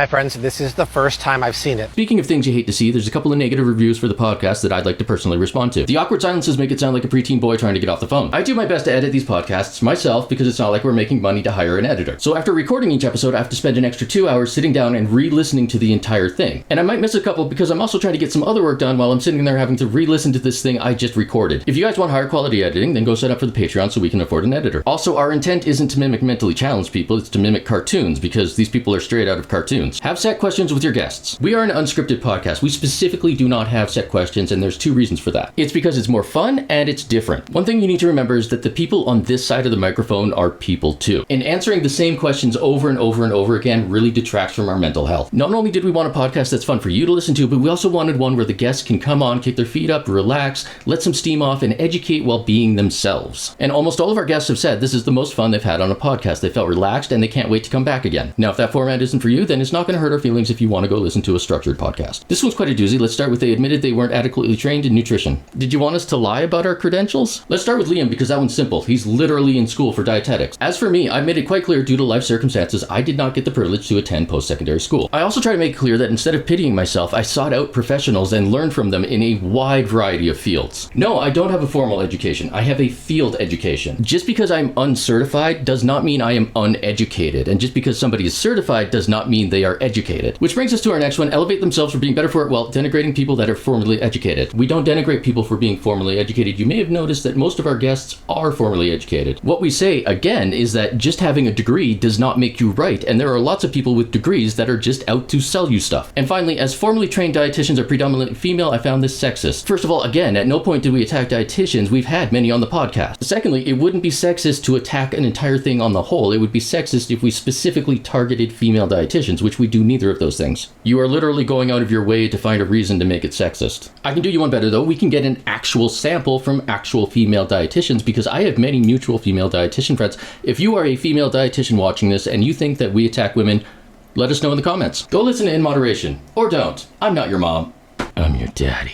my friends, this is the first time I've seen it. Speaking of things you hate to see, there's a couple of negative reviews for the podcast that I'd like to personally respond to. The awkward silences make it sound like a preteen boy trying to get off the phone. I do my best to edit these podcasts myself because it's not like we're making money to hire an editor. So after recording each episode, I have to spend an extra 2 hours sitting down and re-listening to the entire thing. And I might miss a couple because I'm also trying to get some other work done while I'm sitting there having to re-listen to this thing I just recorded. If you guys want higher quality editing, then go sign up for the Patreon so we can afford an editor. Also, our intent isn't to mimic mentally challenged people, it's to mimic cartoons because these people are straight out of cartoons. Have set questions with your guests. We are an unscripted podcast. We specifically do not have set questions, and there's two reasons for that. It's because it's more fun and it's different. One thing you need to remember is that the people on this side of the microphone are people too. And answering the same questions over and over and over again really detracts from our mental health. Not only did we want a podcast that's fun for you to listen to, but we also wanted one where the guests can come on, kick their feet up, relax, let some steam off, and educate while being themselves. And almost all of our guests have said this is the most fun they've had on a podcast. They felt relaxed and they can't wait to come back again. Now, if that format isn't for you, then it's not going to hurt our feelings if you want to go listen to a structured podcast. This one's quite a doozy. Let's start with they admitted they weren't adequately trained in nutrition. Did you want us to lie about our credentials? Let's start with Liam because that one's simple. He's literally in school for dietetics. As for me, I've made it quite clear due to life circumstances, I did not get the privilege to attend post-secondary school. I also try to make clear that instead of pitying myself, I sought out professionals and learned from them in a wide variety of fields. No, I don't have a formal education. I have a field education. Just because I'm uncertified does not mean I am uneducated. And just because somebody is certified does not mean they are educated. Which brings us to our next one, elevate themselves for being better for it while denigrating people that are formally educated. We don't denigrate people for being formally educated. You may have noticed that most of our guests are formally educated. What we say, again, is that just having a degree does not make you right, and there are lots of people with degrees that are just out to sell you stuff. And finally, as formally trained dietitians are predominantly female, I found this sexist. First of all, again, at no point did we attack dietitians. We've had many on the podcast. Secondly, it wouldn't be sexist to attack an entire thing on the whole. It would be sexist if we specifically targeted female dietitians, which we do neither of those things. You are literally going out of your way to find a reason to make it sexist. I can do you one better though. We can get an actual sample from actual female dietitians because I have many mutual female dietitian friends. If you are a female dietitian watching this and you think that we attack women, let us know in the comments. Go listen to In Moderation. Or don't. I'm not your mom. I'm your daddy.